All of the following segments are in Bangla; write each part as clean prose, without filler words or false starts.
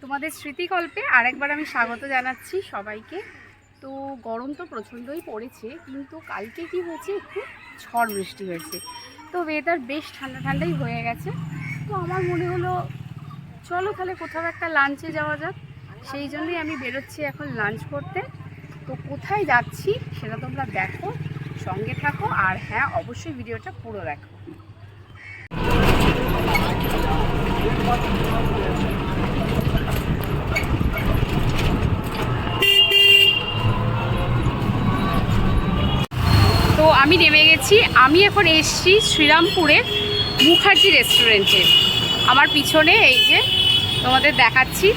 তোমাদের স্মৃতিকল্পে আরেকবার আমি স্বাগত জানাচ্ছি সবাইকে। তো গরম তো প্রচণ্ডই পড়েছে, কিন্তু কালকে কি হয়েছে, একটু ঝড় বৃষ্টি হয়েছে, তো ওয়েদার বেশ ঠান্ডা ঠান্ডাই হয়ে গেছে। তো আমার মনে হলো চলো তাহলে কোথাও একটা লাঞ্চে যাওয়া যাক, সেই জন্যই আমি বেরোচ্ছি এখন লাঞ্চ করতে। তো কোথায় যাচ্ছি সেটা তোমরা দেখো, সঙ্গে থাকো, আর হ্যাঁ অবশ্যই ভিডিওটা পুরো দেখো। তো আমি নেমে গেছি, আমি এখন এসেছি শ্রীরামপুরে মুখার্জি রেস্টুরেন্টে। আমার পিছনে এই যে তোমাদের দেখাচ্ছি।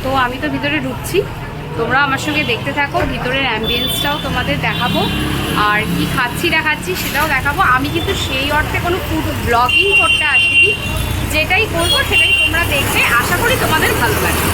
তো আমি তো ভিতরে ঢুকছি, তোমরা আমার সঙ্গে দেখতে থাকো, ভিতরের অ্যাম্বিয়েন্সটাও তোমাদের দেখাবো, আর কি খাচ্ছি দেখাচ্ছি সেটাও দেখাবো। আমি কিন্তু সেই অর্থে কোনো ফুড ব্লগিং করতে আসিনি, যেটাই করবো সেটাই তোমরা দেখবে, আশা করি তোমাদের ভালো লাগবে।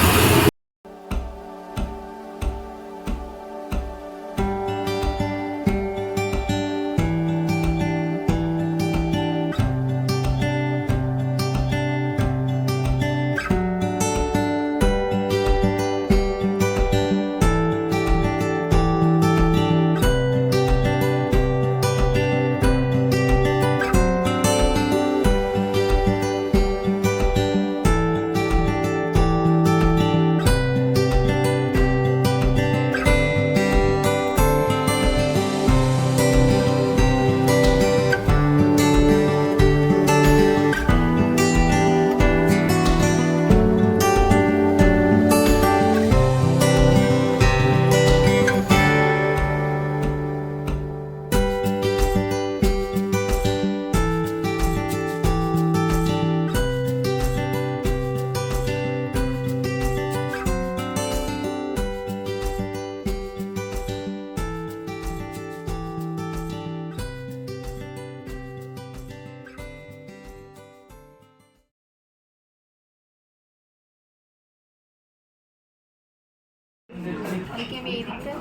আমি এই দিকটা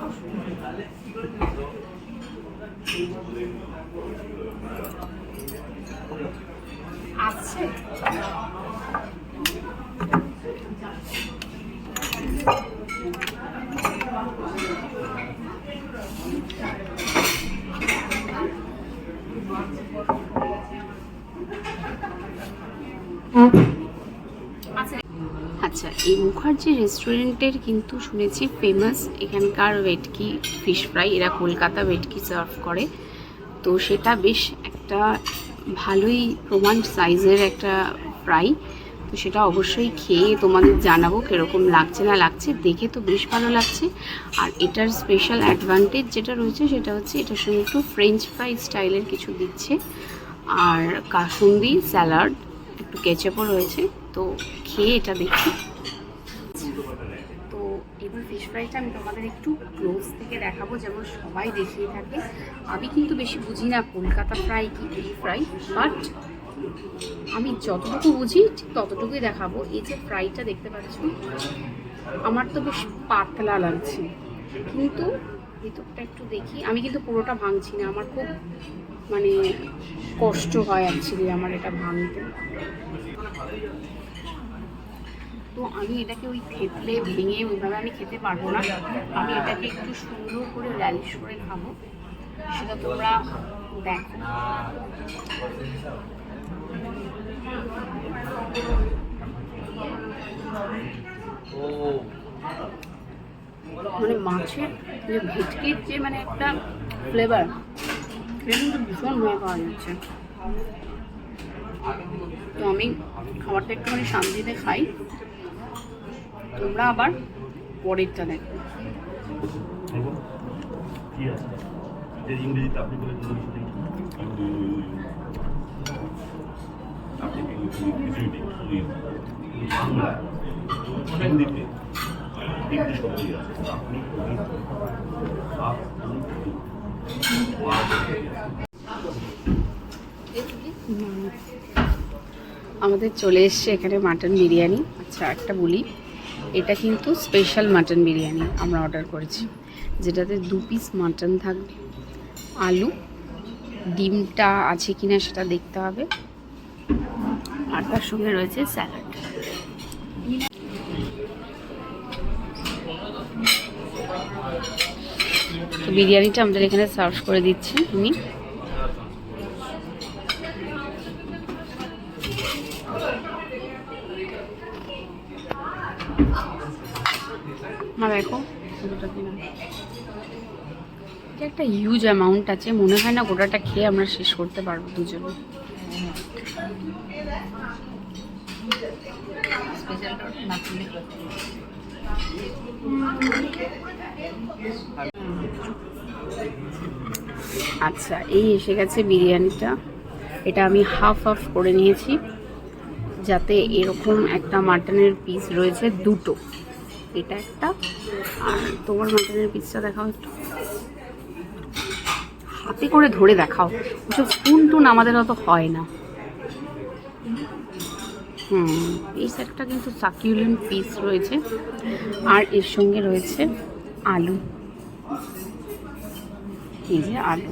আছে। আচ্ছা, এই মুখার্জি রেস্টুরেন্টের কিন্তু শুনেছি ফেমাস এখানকার ভেটকি ফিশ ফ্রাই, এরা কলকাতা ভেটকি সার্ভ করে, তো সেটা বেশ একটা ভালোই প্রমাণ সাইজের একটা ফ্রাই। তো সেটা অবশ্যই খেয়ে তোমাদের জানাবো কীরকম লাগছে না লাগছে, দেখে তো বেশ ভালো লাগছে। আর এটার স্পেশাল অ্যাডভান্টেজ যেটা রয়েছে সেটা হচ্ছে এটার সঙ্গে একটু ফ্রেঞ্চ ফ্রাই স্টাইলের কিছু দিচ্ছে, আর কাসুন্দি স্যালাড, একটু কেচাপও রয়েছে। তো খেয়ে এটা দেখি। তো এবার ফিশ ফ্রাইটা আমি তোমাদের একটু ক্লোজ থেকে দেখাবো, যেমন সবাই দেখিয়ে থাকে। আমি কিন্তু বেশি বুঝি না কলকাতা ফ্রাই কি এই ফ্রাই, বাট আমি যতটুকু বুঝি ঠিক ততটুকুই দেখাবো। এই যে ফ্রাইটা দেখতে পাচ্ছ, আমার তো বেশ পাতলা লাগছে, কিন্তু ভিতরটা একটু দেখি। আমি কিন্তু পুরোটা ভাঙছি না, আমার খুব মানে কষ্ট হয় অ্যাকচুয়ালি আমার এটা ভাঙতে। তো আমি এটাকে ওই থেতলে ভেঙে ওইভাবে আমি খেতে পারবো না, আমি এটাকে একটু সুন্দর করে র্যালিশ করে খাবো, সেটা তোমরা দেখো। মানে মাছের যে ভেটকির যে মানে একটা ফ্লেভার, এটা কিন্তু ভীষণভাবে পাওয়া যাচ্ছে। তো আমি খাবারটা একটুখানি শান্তিতে খাই, তোমরা আবার পরেরটা দেখো। আমাদের চলে এসছে এখানে মাটন বিরিয়ানি। আচ্ছা একটা বলি, এটা কিন্তু স্পেশাল মাটন বিরিয়ানি আমরা অর্ডার করেছি, যেটাতে 2 পিস মাটন থাকবে, আলু ডিমটা আছে কিনা সেটা দেখতে হবে। আর তার সঙ্গে রয়েছে স্যালাড। তো বিরিয়ানিটা আমাদের এখানে সার্ভ করে দিচ্ছি আমি। দেখো এটা একটা হিউজ অ্যামাউন্ট আছে, মনে হয় না গোটাটা খেয়ে আমরা শেষ করতে পারবো দুজনে। আচ্ছা, এই এসে গেছে বিরিয়ানিটা। এটা আমি হাফ হাফ করে নিয়েছি, যাতে এরকম একটা মাটনের পিস রয়েছে দুটো, এটা একটা। আর তোমার মাটনের পিসটা দেখাও একটু, হাতে করে ধরে দেখাও, ওসব স্পুন টুন আমাদের অত হয় না। এই একটা কিন্তু সাকিউলেন্ট পিস রয়েছে। আর এর সঙ্গে রয়েছে আলু, এই যে আলু।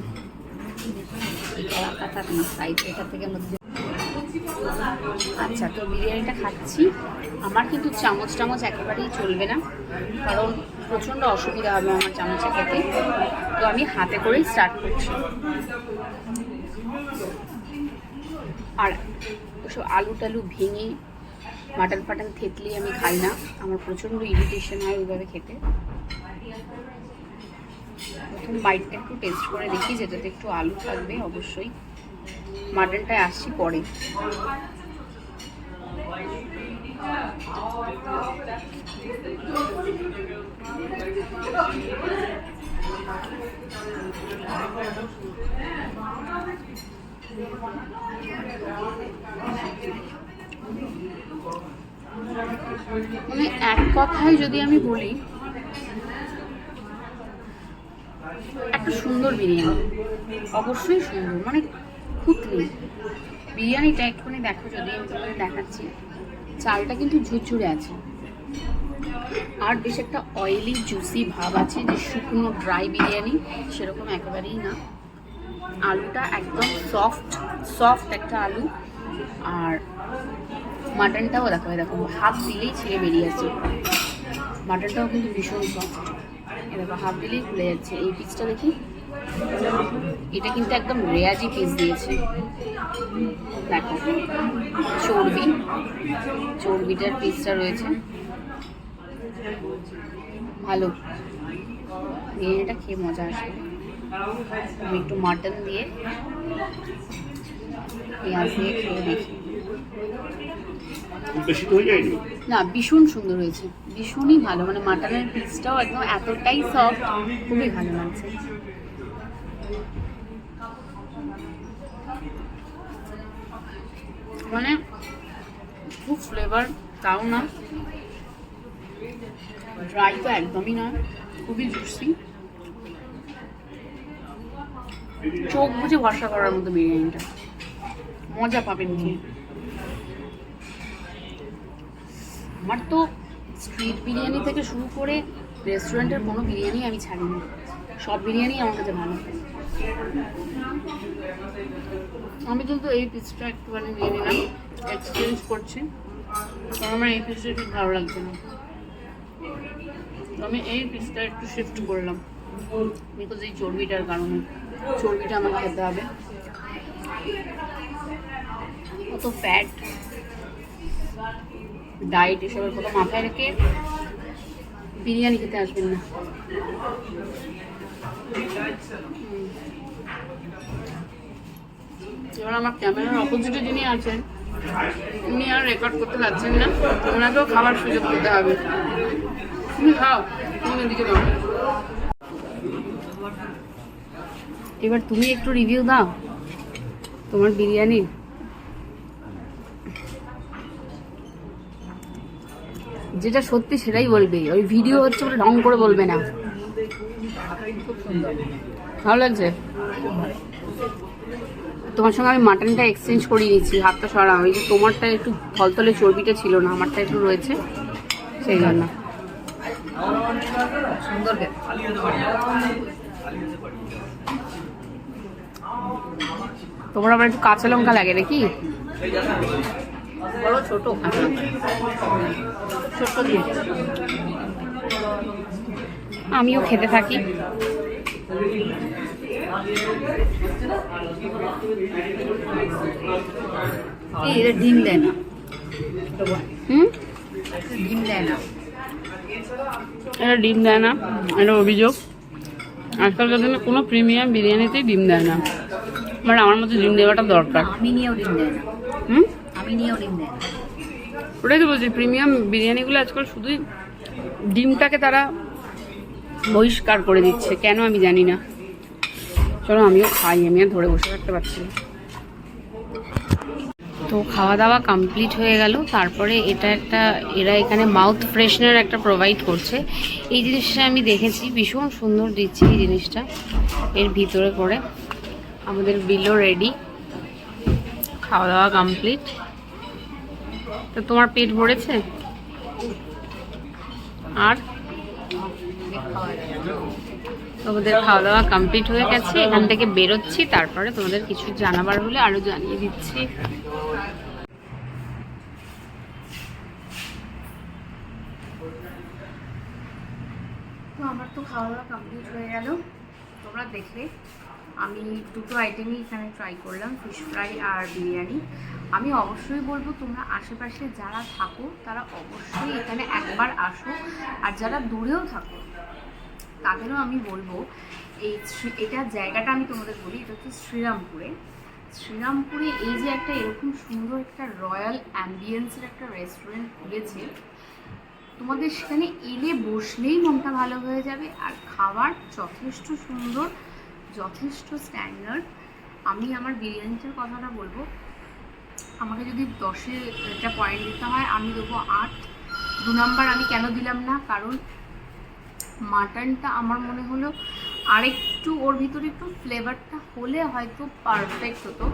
আচ্ছা, তো বিরিয়ানিটা খাচ্ছি। আমার কিন্তু চামচ টামচ একেবারেই চলবে না, কারণ প্রচণ্ড অসুবিধা হবে আমার চামচে খেতে। তো আমি হাতে করেই স্টার্ট করছি। আর ওসব আলু টালু ভেঙে মাটন ফাটন থেতলি আমি খাই না, আমার প্রচণ্ড ইরিটেশন হয় ওইভাবে খেতে। প্রথম বাইটটা একটু টেস্ট করে দেখি, যেটাতে একটু আলু থাকবে অবশ্যই। মাটনটায় আসছি পরে। মানে এক কথায় যদি আমি বলি, একটা সুন্দর বিরিয়ানি, অবশ্যই সুন্দর, মানে খুঁতলি বিরিয়ানিটা। একটুখানি দেখো, যদি আমি তোমাদের দেখাচ্ছি, চালটা কিন্তু ঝুরঝুরে আছে, আর বেশ একটা অয়েলি জুসি ভাব আছে, যে শুকনো ড্রাই বিরিয়ানি সেরকম একেবারেই না। আলুটা একদম সফট সফট একটা আলু। আর মাটনটাও দেখো হাফ দিলেই ছেড়ে বেরিয়ে আসছে। মাটনটাও কিন্তু ভীষণ সফট, দেখো হাফ দিলেই খুলে যাচ্ছে। এই পিসটা দেখি, এটা কিন্তু একদম রেয়াজি পিস দিয়েছে। দেখো চর্বিটার পিসটা রয়েছে, ভালো। বিরিয়ানিটা খেয়ে মজা আসবে। আমি একটু মাটন দিয়ে পেঁয়াজ দিয়ে খেয়ে দেখি। না, ভীষণ সুন্দর হয়েছে, ভীষণই ভালো। মানে মাটনের পিসটাও একদম এতটাই সফট, খুবই ভালো লাগছে। মানে খুব ফ্লেভার তাও না, ড্রাই তো একদমই নয়, খুবই জুসি। চোখ বুঝে ভরসা করার মতো বিরিয়ানিটা, মজা পাবেন খেয়ে। আমার তো স্ট্রিট বিরিয়ানি থেকে শুরু করে রেস্টুরেন্টের কোনো বিরিয়ানি আমি ছাড়িনি, সব বিরিয়ানি আমার কাছে ভালো। আমি কিন্তু এই পিসটা একটুখানি নিয়ে নিলাম, এক্সচেঞ্জ করছি, কারণ আমার এই পিসটা ঠিক ভালো লাগছে না। আমি এই পিসটা একটু শিফট করলাম, বিকজ এই চর্বিটার কারণে। চর্বিটা আমার খেতে হবে, অত ফ্যাট ডায়েট এসবের কথা মাথায় রেখে বিরিয়ানি খেতে আসবেন না। এবার আমার ক্যামেরার অপোজিটে যিনি আছেন, উনি আর রেকর্ড করতে পারছেন না, ওনাকেও খাবার সুযোগ দিতে হবে। তুমি খাও, তুমি এদিকে দাও। এবার তুমি একটু রিভিউ দাও তোমার বিরিয়ানির। যেটা সত্যি সেটাই বলবে, ওই ভিডিও হচ্ছে বলে ঢং করে বলবে না। খুব সুন্দর, ভালো লাগছে। তোমার সঙ্গে আমি মাটনটা এক্সচেঞ্জ করিয়ে নিচ্ছি, হাতটা সরাও। ওই যে তোমারটা একটু থলথলে চর্বিটা ছিল না, আমারটা একটু রয়েছে, সেই জন্য সুন্দর। তোমার আবার একটু কাঁচা লঙ্কা লাগে নাকি? বড় ছোট ছোট দিয়ে আমিও খেতে থাকি। এরা ডিম দেয় না। ডিম দেয় না, এটা ডিম দেয় না, এটা অভিযোগ। আজকালকার দিনে কোনো প্রিমিয়াম বিরিয়ানিতেই ডিম দেয় না, বাট আমার মধ্যে ডিম দেওয়াটা দরকার। আমি নিয়েও ডিম দেয় না। আমি নিয়েও ডিম দেয় না। ওটাই তো বলছি, প্রিমিয়াম বিরিয়ানিগুলো আজকাল শুধুই ডিমটাকে তারা বহিষ্কার করে দিচ্ছে, কেন আমি জানি না। চলো আমিও খাই, আমি আর ধরে বসে থাকতে পারছি না। তো খাওয়া দাওয়া কমপ্লিট হয়ে গেল। তারপরে এরা এখানে মাউথ ফ্রেশনার একটা প্রোভাইড করছে। এই জিনিসটা আমি দেখেছি, ভীষণ সুন্দর দিচ্ছে এই জিনিসটা। এর ভিতরে করে আমাদের বিলও রেডি, খাওয়া দাওয়া কমপ্লিট। তো তোমার পেট ভরেছে? আর তোমাদের খাওয়া দাওয়া কমপ্লিট হয়ে গেছে, এখান থেকে বেরোচ্ছি। তারপরে তোমাদের কিছু জানাবার হলে আরো জানিয়ে দিচ্ছি। তো আমার তো খাওয়া দাওয়া কমপ্লিট হয়ে গেল, তোমরা দেখলে। আমি দুটো আইটেমই এখানে ট্রাই করলাম, ফিশ ফ্রাই আর বিরিয়ানি। আমি অবশ্যই বলবো তোমরা আশেপাশে যারা থাকো তারা অবশ্যই এখানে একবার আসো, আর যারা দূরেও থাকো তাদেরও আমি বলবো এটা জায়গাটা আমি তোমাদের বলি, এটা হচ্ছে শ্রীরামপুরে। শ্রীরামপুরে এই যে একটা এরকম সুন্দর একটা রয়্যাল অ্যাম্বিয়েন্সের একটা রেস্টুরেন্ট খুলেছে, তোমাদের সেখানে এলে বসলেই মনটা ভালো হয়ে যাবে। আর খাবার যথেষ্ট সুন্দর, যথেষ্ট স্ট্যান্ডার্ড। আমি আমার বিরিয়ানিটার কথাটা বলবো, আমাকে যদি 10-এ একটা পয়েন্ট দিতে হয় আমি দেবো 8। 2 নাম্বার আমি কেন দিলাম না, কারণ মাটনটা আমার মনে হলো আরেকটু ওর ভিতরে একটু ফ্লেভারটা হলে হয়তো পারফেক্ট হতো।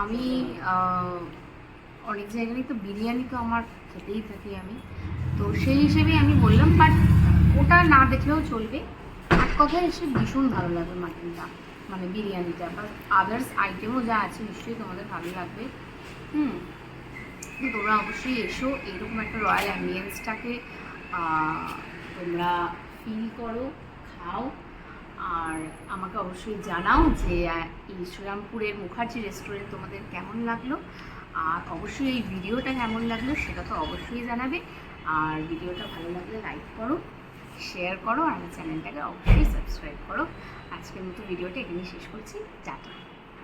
আমি অনেক জায়গায় তো বিরিয়ানি তো আমার খেতেই থাকি আমি, তো সেই হিসেবেই আমি বললাম। বাট ওটা না দেখলেও চলবে। এক কথায় এসে ভীষণ ভালো লাগবে মাটনটা, মানে বিরিয়ানিটা, বা আদার্স আইটেমও যা আছে নিশ্চয়ই তোমাদের ভালো লাগবে। তোমরা অবশ্যই এসো, এরকম একটা রয়্যাল অ্যাম্বিয়েন্সটাকে তোমরা ফিল করো, খাও। আর আমাকে অবশ্যই জানাও যে এই শ্রীরামপুরের মুখার্জি রেস্টুরেন্ট তোমাদের কেমন লাগলো, আর অবশ্যই এই ভিডিওটা কেমন লাগলো সেটা তো অবশ্যই জানাবে। আর ভিডিওটা ভালো লাগলে লাইক করো, শেয়ার করো, আর আমার চ্যানেলটাকে অবশ্যই সাবস্ক্রাইব করো। আজকের মতো ভিডিওটা এখানেই শেষ করছি, টাটা।